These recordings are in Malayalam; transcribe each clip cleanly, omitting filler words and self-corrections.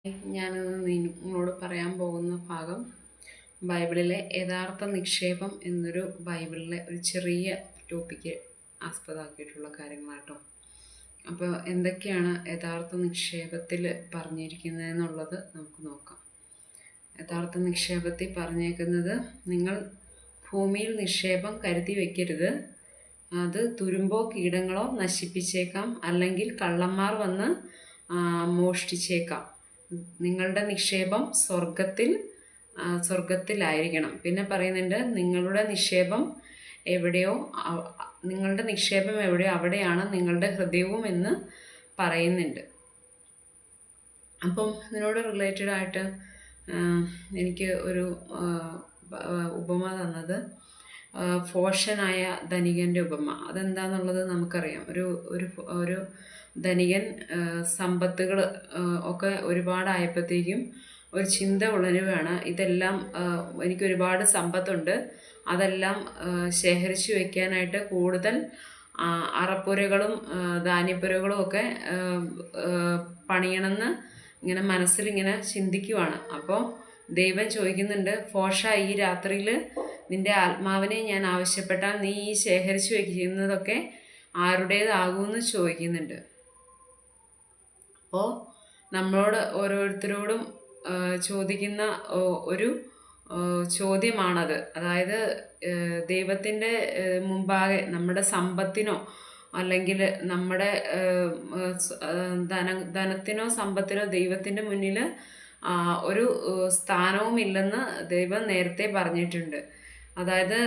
ഞാനിന്ന് നിങ്ങളോട് പറയാൻ പോകുന്ന ഭാഗം ബൈബിളിലെ യഥാർത്ഥ നിക്ഷേപം എന്നൊരു ബൈബിളിലെ ഒരു ചെറിയ ടോപ്പിക്ക് ആസ്പദമാക്കിയിട്ടുള്ള കാര്യങ്ങളാട്ടോ. അപ്പോൾ എന്തൊക്കെയാണ് യഥാർത്ഥ നിക്ഷേപത്തിൽ പറഞ്ഞിരിക്കുന്നതെന്നുള്ളത് നമുക്ക് നോക്കാം. യഥാർത്ഥ നിക്ഷേപത്തിൽ പറഞ്ഞേക്കുന്നത്, നിങ്ങൾ ഭൂമിയിൽ നിക്ഷേപം കരുതി വയ്ക്കരുത്, അത് തുരുമ്പോ കീടങ്ങളോ നശിപ്പിച്ചേക്കാം, അല്ലെങ്കിൽ കള്ളന്മാർ വന്ന് മോഷ്ടിച്ചേക്കാം. നിങ്ങളുടെ നിക്ഷേപം സ്വർഗത്തിലായിരിക്കണം. പിന്നെ പറയുന്നുണ്ട്, നിങ്ങളുടെ നിക്ഷേപം എവിടെയോ അവിടെയാണ് നിങ്ങളുടെ ഹൃദയവും എന്ന് പറയുന്നുണ്ട്. അപ്പം ഇതിനോട് റിലേറ്റഡ് ആയിട്ട് എനിക്ക് ഒരു ഉപമ തന്നത് ഫോഷനായ ധനികൻ്റെ ഉപമ. അതെന്താണെന്നുള്ളത് നമുക്കറിയാം. ഒരു ധനികൻ സമ്പത്തുകൾ ഒക്കെ ഒരുപാടായപ്പോഴത്തേക്കും ഒരു ചിന്ത ഉണരുകയാണ്, ഇതെല്ലാം എനിക്ക് ഒരുപാട് സമ്പത്തുണ്ട്, അതെല്ലാം ശേഖരിച്ചു വയ്ക്കാനായിട്ട് കൂടുതൽ അറപ്പുരകളും ധാന്യപ്പുരകളും ഒക്കെ പണിയണമെന്ന് ഇങ്ങനെ മനസ്സിലിങ്ങനെ ചിന്തിക്കുവാണ്. അപ്പോൾ ദൈവം ചോദിക്കുന്നുണ്ട്, ഫോഷ, ഈ രാത്രിയിൽ നിൻ്റെ ആത്മാവിനെ ഞാൻ ആവശ്യപ്പെട്ടാൽ നീ ഈ ശേഖരിച്ചു വയ്ക്കുന്നതൊക്കെ ആരുടേതാകുമെന്ന് ചോദിക്കുന്നുണ്ട്. അപ്പോൾ നമ്മളോട് ഓരോരുത്തരോടും ചോദിക്കുന്ന ഒരു ചോദ്യമാണത്. അതായത് ദൈവത്തിൻ്റെ മുമ്പാകെ നമ്മുടെ സമ്പത്തിനോ അല്ലെങ്കിൽ നമ്മുടെ ധനത്തിനോ സമ്പത്തിനോ ദൈവത്തിൻ്റെ മുന്നിൽ ഒരു സ്ഥാനവുമില്ലെന്ന് ദൈവം നേരത്തെ പറഞ്ഞിട്ടുണ്ട്. അതായത്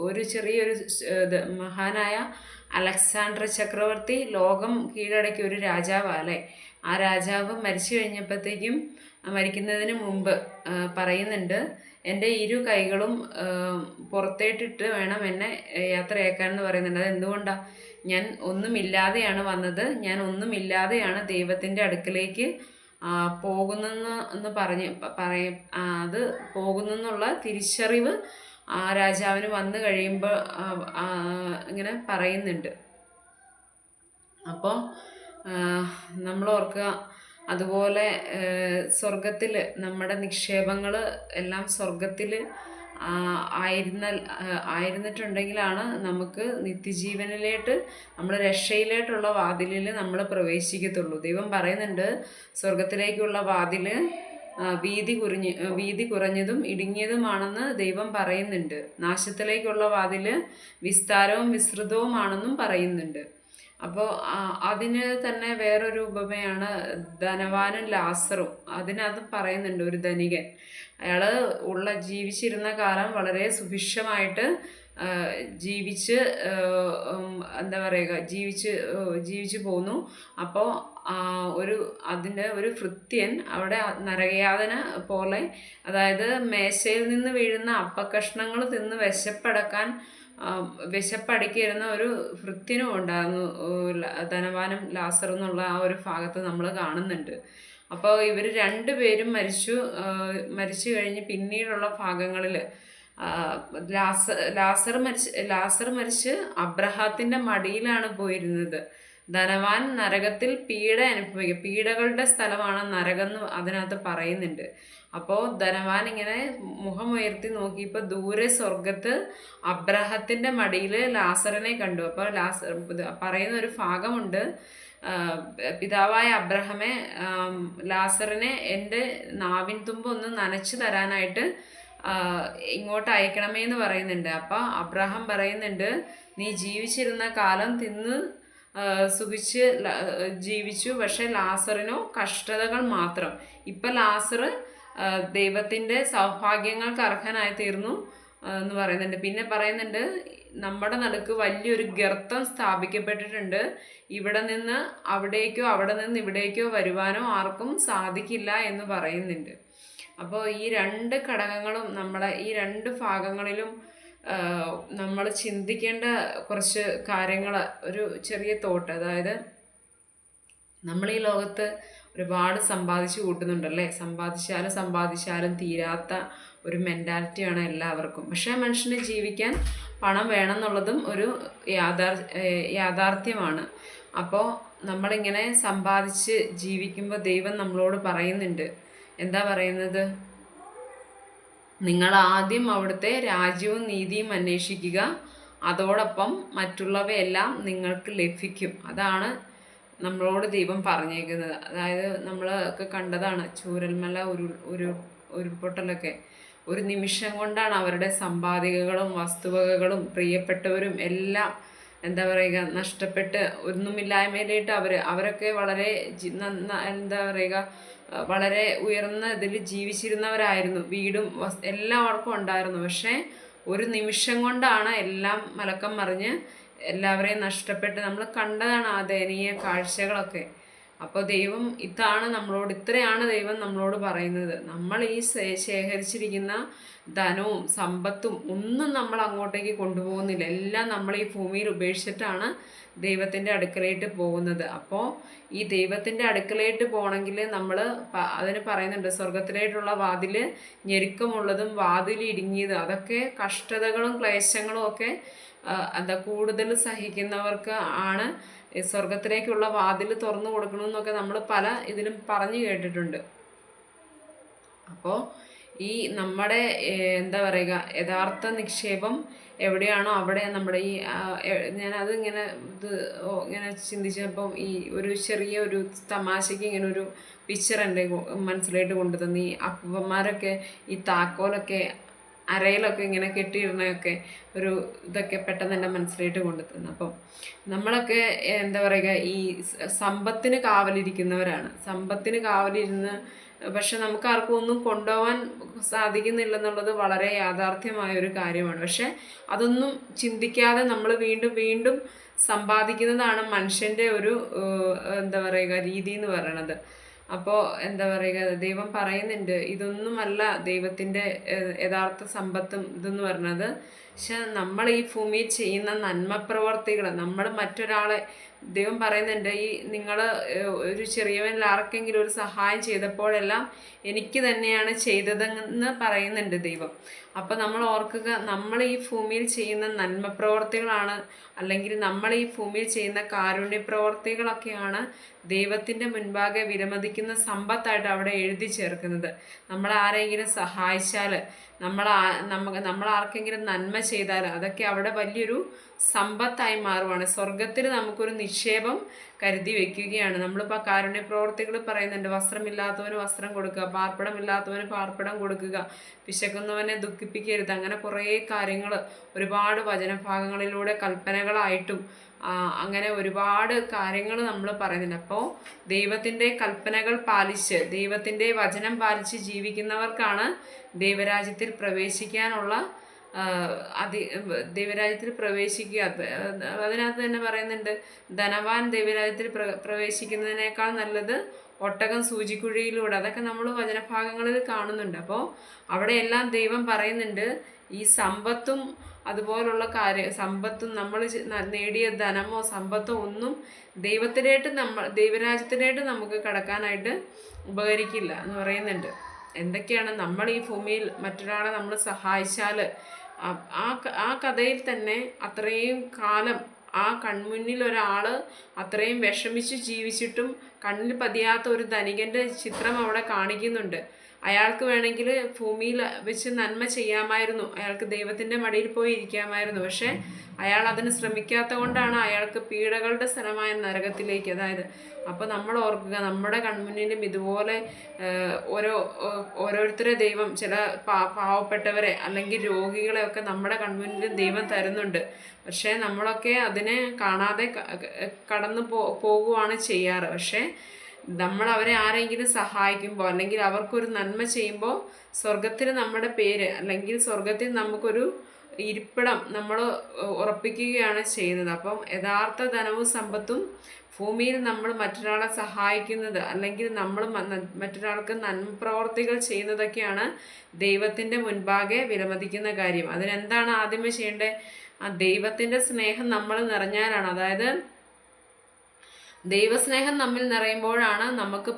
ഒരു ചെറിയൊരു മഹാനായ അലക്സാണ്ടർ ചക്രവർത്തി ലോകം കീഴടക്കിയ ഒരു രാജാവല്ലേ. ആ രാജാവ് മരിക്കുന്നതിന് മുമ്പ് പറയുന്നുണ്ട്, എൻ്റെ ഇരു കൈകളും പുറത്തേട്ടിട്ട് വേണം എന്നെ യാത്രയാക്കാൻ എന്ന് പറയുന്നുണ്ട്. അതെന്തുകൊണ്ടാണ്? ഞാൻ ഒന്നുമില്ലാതെയാണ് വന്നത്, ഞാൻ ഒന്നുമില്ലാതെയാണ് ദൈവത്തിൻ്റെ അടുക്കലേക്ക് പോകുന്നെന്ന് അത് പോകുന്നെന്നുള്ള തിരിച്ചറിവ് ആ രാജാവിന് വന്നു കഴിയുമ്പോൾ ഇങ്ങനെ പറയുന്നുണ്ട്. അപ്പോൾ നമ്മൾ ഓർക്കുക, അതുപോലെ സ്വർഗത്തിൽ നമ്മുടെ നിക്ഷേപങ്ങൾ എല്ലാം സ്വർഗത്തിൽ ആയിരുന്നിട്ടുണ്ടെങ്കിലാണ് നമുക്ക് നിത്യജീവനിലേട്ട്, നമ്മുടെ രക്ഷയിലേട്ടുള്ള വാതിലിൽ നമ്മൾ പ്രവേശിക്കത്തുള്ളൂ. ദൈവം പറയുന്നുണ്ട്, സ്വർഗത്തിലേക്കുള്ള വാതിൽ വീതി കുറഞ്ഞതും ഇടുങ്ങിയതുമാണെന്ന് ദൈവം പറയുന്നുണ്ട്. നാശത്തിലേക്കുള്ള വാതിൽ വിസ്താരവും വിസ്തൃതവുമാണെന്നും പറയുന്നുണ്ട്. അപ്പോൾ അതിന് തന്നെ വേറൊരു ഉപമയാണ് ധനവാനും ലാസറും. അതിനകത്ത് പറയുന്നുണ്ട്, ഒരു ധനികൻ, അയാൾ ജീവിച്ചിരുന്ന കാലം വളരെ സുഭിക്ഷമായിട്ട് ജീവിച്ച് ജീവിച്ചു പോന്നു. അപ്പോൾ അതിൻ്റെ ഒരു ഭൃത്യൻ അവിടെ നരകയാതന പോലെ, അതായത് മേശയിൽ നിന്ന് വീഴുന്ന അപ്പക്കഷ്ണങ്ങൾ തിന്ന് വിശപ്പടിക്കുന്ന ഒരു ഭൃത്യനും ഉണ്ടായിരുന്നു ധനവാനും ലാസറും എന്നുള്ള ആ ഒരു ഭാഗത്ത് നമ്മൾ കാണുന്നുണ്ട്. അപ്പോൾ ഇവർ രണ്ടുപേരും മരിച്ചു കഴിഞ്ഞ് പിന്നീടുള്ള ഭാഗങ്ങളിൽ ലാസർ മരിച്ച് അബ്രഹാത്തിൻ്റെ മടിയിലാണ് പോയിരുന്നത്. ധനവാൻ നരകത്തിൽ പീഡകളുടെ സ്ഥലമാണ് നരകം എന്ന് അതിനകത്ത് പറയുന്നുണ്ട്. അപ്പോൾ ധനവാൻ ഇങ്ങനെ മുഖമുയർത്തി നോക്കിയപ്പോൾ ദൂരെ സ്വർഗത്ത് അബ്രഹത്തിൻ്റെ മടിയിൽ ലാസറിനെ കണ്ടു. അപ്പോൾ പറയുന്ന ഒരു ഭാഗമുണ്ട്, പിതാവായ അബ്രഹാമേ, ലാസറിനെ എൻ്റെ നാവിൻ തുമ്പ് ഒന്ന് നനച്ചു തരാനായിട്ട് ഇങ്ങോട്ട് അയക്കണമേ എന്ന് പറയുന്നുണ്ട്. അപ്പോൾ അബ്രഹാം പറയുന്നുണ്ട്, നീ ജീവിച്ചിരുന്ന കാലം തിന്ന് സുഖിച്ച് ജീവിച്ചു, പക്ഷെ ലാസറിനോ കഷ്ടതകൾ മാത്രം. ഇപ്പം ലാസർ ദൈവത്തിൻ്റെ സൗഭാഗ്യങ്ങൾക്ക് അർഹനായി തീർന്നു എന്ന് പറയുന്നുണ്ട്. പിന്നെ പറയുന്നുണ്ട്, നമ്മുടെ നടുക്ക് വലിയൊരു ഗർത്തം സ്ഥാപിക്കപ്പെട്ടിട്ടുണ്ട്, ഇവിടെ നിന്ന് അവിടേക്കോ അവിടെ നിന്ന് ഇവിടേക്കോ വരുവാനോ ആർക്കും സാധിക്കില്ല എന്ന് പറയുന്നുണ്ട്. അപ്പോൾ ഈ രണ്ട് ഘടകങ്ങളും ഈ രണ്ട് ഭാഗങ്ങളിലും നമ്മൾ ചിന്തിക്കേണ്ട കുറച്ച് കാര്യങ്ങൾ, ഒരു ചെറിയ തോട്ട്. അതായത് നമ്മൾ ഈ ലോകത്ത് ഒരുപാട് സമ്പാദിച്ചു കൂട്ടുന്നുണ്ടല്ലേ. സമ്പാദിച്ചാലും തീരാത്ത ഒരു മെൻറ്റാലിറ്റിയാണ് എല്ലാവർക്കും. പക്ഷേ മനുഷ്യന് ജീവിക്കാൻ പണം വേണമെന്നുള്ളതും ഒരു യാഥാർത്ഥ്യമാണ്. അപ്പോൾ നമ്മളിങ്ങനെ സമ്പാദിച്ച് ജീവിക്കുമ്പോൾ ദൈവം നമ്മളോട് പറയുന്നുണ്ട്. എന്താ പറയുന്നത്? നിങ്ങൾ ആദ്യം അവിടുത്തെ രാജ്യവും നീതിയും അന്വേഷിക്കുക, അതോടൊപ്പം മറ്റുള്ളവയെല്ലാം നിങ്ങൾക്ക് ലഭിക്കും. അതാണ് നമ്മളോട് ദൈവം പറഞ്ഞേക്കുന്നത്. അതായത് നമ്മളൊക്കെ കണ്ടതാണ് ചൂരൽമല ഉരുൾപൊട്ടലൊക്കെ. ഒരു നിമിഷം കൊണ്ടാണ് അവരുടെ സമ്പാദികകളും വസ്തുവകകളും പ്രിയപ്പെട്ടവരും എല്ലാം എന്താ പറയുക നഷ്ടപ്പെട്ട് ഒന്നുമില്ലായ്മയിലായിട്ട് അവരൊക്കെ വളരെ എന്താ പറയുക വളരെ ഉയർന്ന ഇതിൽ ജീവിച്ചിരുന്നവരായിരുന്നു. വീടും എല്ലാവർക്കും ഉണ്ടായിരുന്നു. പക്ഷേ ഒരു നിമിഷം കൊണ്ടാണ് എല്ലാം മലക്കം മറിഞ്ഞ് എല്ലാവരെയും നഷ്ടപ്പെട്ട് നമ്മൾ കണ്ടതാണ് ആ ദയനീയ കാഴ്ചകളൊക്കെ. അപ്പോൾ ദൈവം ഇത്രയാണ് ദൈവം നമ്മളോട് പറയുന്നത്. നമ്മൾ ഈ ശേഖരിച്ചിരിക്കുന്ന ധനവും സമ്പത്തും ഒന്നും നമ്മൾ അങ്ങോട്ടേക്ക് കൊണ്ടുപോകുന്നില്ല. എല്ലാം നമ്മൾ ഈ ഭൂമിയിൽ ഉപേക്ഷിച്ചിട്ടാണ് ദൈവത്തിൻ്റെ അടുക്കലായിട്ട് പോകുന്നത്. അപ്പോൾ ഈ ദൈവത്തിൻ്റെ അടുക്കലായിട്ട് പോകണമെങ്കിൽ നമ്മൾ അതിന് പറയുന്നുണ്ട്, സ്വർഗത്തിലായിട്ടുള്ള വാതിൽ ഞെരുക്കമുള്ളതും വാതിൽ ഇടുങ്ങിയത്. അതൊക്കെ കഷ്ടതകളും ക്ലേശങ്ങളും ഒക്കെ കൂടുതൽ സഹിക്കുന്നവർക്ക് ആണ് സ്വർഗത്തിലേക്കുള്ള വാതിൽ തുറന്നു കൊടുക്കണമെന്നൊക്കെ നമ്മൾ പല ഇതിലും പറഞ്ഞു കേട്ടിട്ടുണ്ട്. അപ്പോൾ ഈ നമ്മുടെ എന്താ പറയുക യഥാർത്ഥ നിക്ഷേപം എവിടെയാണോ അവിടെ നമ്മുടെ ഞാനത് ഇങ്ങനെ ചിന്തിച്ചപ്പം ഒരു ചെറിയ ഒരു തമാശയ്ക്ക് ഇങ്ങനെ ഒരു പിക്ചർ എൻ്റെ മനസ്സിലായിട്ട് കൊണ്ടുതന്നു. ഈ അപ്പന്മാരൊക്കെ ഈ താക്കോലൊക്കെ അരയിലൊക്കെ ഇങ്ങനെ കെട്ടിയിടുന്നതൊക്കെ ഒരു ഇതൊക്കെ പെട്ടെന്ന് എൻ്റെ മനസ്സിലായിട്ട് കൊണ്ടുതന്നു. അപ്പം നമ്മളൊക്കെ എന്താ പറയുക ഈ സമ്പത്തിന് കാവലിരിക്കുന്നവരാണ്. സമ്പത്തിന് കാവലിരുന്ന് പക്ഷെ നമുക്ക് ആർക്കും ഒന്നും കൊണ്ടുപോകാൻ സാധിക്കുന്നില്ലെന്നുള്ളത് വളരെ യാഥാർത്ഥ്യമായ ഒരു കാര്യമാണ്. പക്ഷെ അതൊന്നും ചിന്തിക്കാതെ നമ്മൾ വീണ്ടും വീണ്ടും സമ്പാദിക്കുന്നതാണ് മനുഷ്യൻ്റെ ഒരു എന്താ പറയുക രീതി എന്ന് പറയണത്. അപ്പോൾ എന്താ പറയുക ദൈവം പറയുന്നുണ്ട്, ഇതൊന്നുമല്ല ദൈവത്തിൻ്റെ യഥാർത്ഥ സമ്പത്തും ഇതെന്ന് പറഞ്ഞത്. പക്ഷെ നമ്മൾ ഈ ഭൂമിയിൽ ചെയ്യുന്ന നന്മ പ്രവർത്തികൾ നമ്മൾ മറ്റൊരാളെ ദൈവം പറയുന്നുണ്ട്, നിങ്ങൾ ഒരു ചെറിയവനിൽ ആർക്കെങ്കിലും ഒരു സഹായം ചെയ്തപ്പോഴെല്ലാം എനിക്ക് തന്നെയാണ് ചെയ്തതെന്ന് പറയുന്നുണ്ട് ദൈവം. അപ്പോൾ നമ്മൾ ഓർക്കുക, നമ്മൾ ഈ ഭൂമിയിൽ ചെയ്യുന്ന നന്മ പ്രവർത്തികളാണ് അല്ലെങ്കിൽ നമ്മൾ ഈ ഭൂമിയിൽ ചെയ്യുന്ന കാരുണ്യ പ്രവർത്തികളൊക്കെയാണ് ദൈവത്തിൻ്റെ മുൻപാകെ വിലമതിക്കുന്ന സമ്പത്തായിട്ട് അവിടെ എഴുതി ചേർക്കുന്നത്. നമ്മൾ ആരെങ്കിലും സഹായിച്ചാൽ, നമ്മൾ ആർക്കെങ്കിലും നന്മ ചെയ്താൽ അതൊക്കെ അവിടെ വലിയൊരു സമ്പത്തായി മാറുവാണ്. സ്വർഗത്തിൽ നമുക്കൊരു നിക്ഷേപം കരുതി വെക്കുകയാണ്. നമ്മളിപ്പോൾ കാരുണ്യ പ്രവർത്തികൾ പറയുന്നുണ്ട്, വസ്ത്രമില്ലാത്തവന് വസ്ത്രം കൊടുക്കുക, പാർപ്പിടമില്ലാത്തവന് പാർപ്പിടം കൊടുക്കുക, വിശക്കുന്നവനെ ദുഃഖിപ്പിക്കരുത്. അങ്ങനെ കുറേ കാര്യങ്ങൾ ഒരുപാട് വചനഭാഗങ്ങളിലൂടെ കൽപ്പനകളായിട്ടും അങ്ങനെ ഒരുപാട് കാര്യങ്ങൾ നമ്മൾ പറയുന്നുണ്ട്. അപ്പോൾ ദൈവത്തിൻ്റെ കൽപ്പനകൾ പാലിച്ച് ദൈവത്തിൻ്റെ വചനം പാലിച്ച് ജീവിക്കുന്നവർക്കാണ് ദൈവരാജ്യത്തിൽ പ്രവേശിക്കാനുള്ള ദൈവരാജ്യത്തിൽ പ്രവേശിക്കുക. അതിനകത്ത് തന്നെ പറയുന്നുണ്ട്, ധനവാൻ ദൈവരാജ്യത്തിൽ പ്രവേശിക്കുന്നതിനേക്കാൾ നല്ലത് ഒട്ടകം സൂചിക്കുഴിയിലൂടെ. അതൊക്കെ നമ്മൾ വചനഭാഗങ്ങളിൽ കാണുന്നുണ്ട്. അപ്പോൾ അവിടെയെല്ലാം ദൈവം പറയുന്നുണ്ട്, ഈ സമ്പത്തും അതുപോലുള്ള സമ്പത്തും നമ്മൾ നേടിയ ധനമോ സമ്പത്തോ ഒന്നും ദൈവരാജ്യത്തിലായിട്ട് നമുക്ക് കടക്കാനായിട്ട് ഉപകരിക്കില്ല എന്ന് പറയുന്നുണ്ട്. എന്തൊക്കെയാണ് നമ്മൾ ഈ ഭൂമിയിൽ മറ്റൊരാളെ നമ്മൾ സഹായിച്ചാൽ ആ കഥയിൽ തന്നെ അത്രയും കാലം ആ കൺമുന്നിൽ ഒരാൾ അത്രയും വിഷമിച്ച് ജീവിച്ചിട്ടും കണ്ണിൽ പതിയാത്ത ഒരു ധനികൻ്റെ ചിത്രം അവിടെ കാണിക്കുന്നുണ്ട്. അയാൾക്ക് വേണമെങ്കിൽ ഭൂമിയിൽ വെച്ച് നന്മ ചെയ്യാമായിരുന്നു, അയാൾക്ക് ദൈവത്തിൻ്റെ മടിയിൽ പോയി ഇരിക്കാമായിരുന്നു. പക്ഷേ അയാൾ അതിന് ശ്രമിക്കാത്ത കൊണ്ടാണ് അയാൾക്ക് പീഡകളുടെ സ്ഥലമായ നരകത്തിലേക്ക്. അപ്പോൾ നമ്മൾ ഓർക്കുക, നമ്മുടെ കൺമുന്നിലും ഇതുപോലെ ഓരോരുത്തരെ ദൈവം ചില പാവപ്പെട്ടവരെ അല്ലെങ്കിൽ രോഗികളെ ഒക്കെ നമ്മുടെ കൺമുന്നിലും ദൈവം തരുന്നുണ്ട്. പക്ഷേ നമ്മളൊക്കെ അതിനെ കാണാതെ കടന്നു പോകുവാണ് ചെയ്യാറ്. പക്ഷേ നമ്മൾ അവരെ ആരെങ്കിലും സഹായിക്കുമ്പോൾ അല്ലെങ്കിൽ അവർക്കൊരു നന്മ ചെയ്യുമ്പോൾ സ്വർഗത്തിൽ നമ്മുടെ പേര് അല്ലെങ്കിൽ സ്വർഗത്തിൽ നമുക്കൊരു ഇരിപ്പിടം നമ്മൾ ഉറപ്പിക്കുകയാണ് ചെയ്യുന്നത്. അപ്പം യഥാർത്ഥ ധനവും സമ്പത്തും ഭൂമിയിൽ നമ്മൾ മറ്റൊരാളെ സഹായിക്കുന്നത് അല്ലെങ്കിൽ നമ്മൾ മറ്റൊരാൾക്ക് നന്മ പ്രവർത്തികൾ ചെയ്യുന്നതൊക്കെയാണ് ദൈവത്തിൻ്റെ മുൻപാകെ വിലമതിക്കുന്ന കാര്യം. അതിനെന്താണ് ആദ്യമേ ചെയ്യേണ്ടത്? ദൈവത്തിൻ്റെ സ്നേഹം നമ്മൾ നിറഞ്ഞാലാണ്. അതായത് ദൈവസ്നേഹം നമ്മിൽ നിറയുമ്പോഴാണ് നമുക്ക്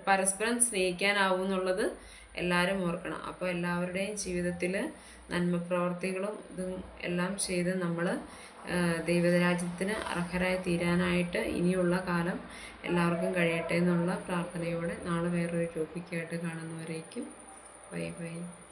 പരസ്പരം സ്നേഹിക്കാനാവുന്നുള്ളത് എല്ലാവരും ഓർക്കണം. അപ്പോൾ എല്ലാവരുടെയും ജീവിതത്തിൽ നന്മ പ്രവർത്തികളും ഇതും എല്ലാം ചെയ്ത് നമ്മൾ ദൈവരാജ്യത്തിന് അർഹരായി തീരാനായിട്ട് ഇനിയുള്ള കാലം എല്ലാവർക്കും കഴിയട്ടെ എന്നുള്ള പ്രാർത്ഥനയോടെ നാളെ വേറൊരു ടോപ്പിക്കായിട്ട് കാണുന്നവരേക്കും ബൈ ബൈ.